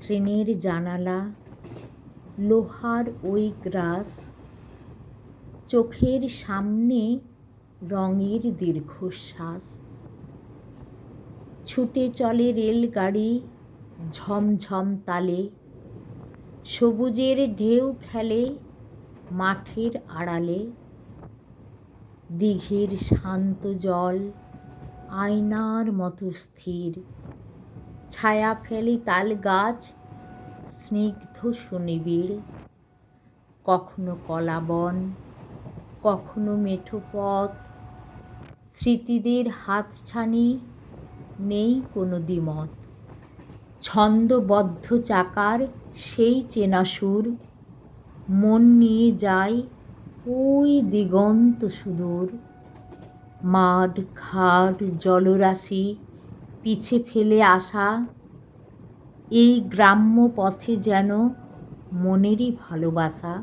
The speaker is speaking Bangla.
ট্রেনের জানালা, লোহার ওই গ্রাস, চোখের সামনে রঙের দীর্ঘশ্বাস। ছুটে চলে রেলগাড়ি ঝমঝম তালে, সবুজের ঢেউ খেলে মাঠের আড়ালে। দিঘির শান্ত জল আয়নার মতো স্থির, ছায়া ফেলে তাল গাছ স্নিগ্ধ সুনিবিড়। কখনো কলাবন, কখনো মেঠো পথ, স্মৃতিদের হাতছানি, নেই কোনো দ্বিমত। ছন্দবদ্ধ চাকার সেই চেনা সুর, মন নিয়ে যায় ওই দিগন্ত সুদূর। মাঠ ঘাট জলরাশি পিছে ফেলে আসা, এই গ্রাম্য পথে যেন মনেরই ভালোবাসা।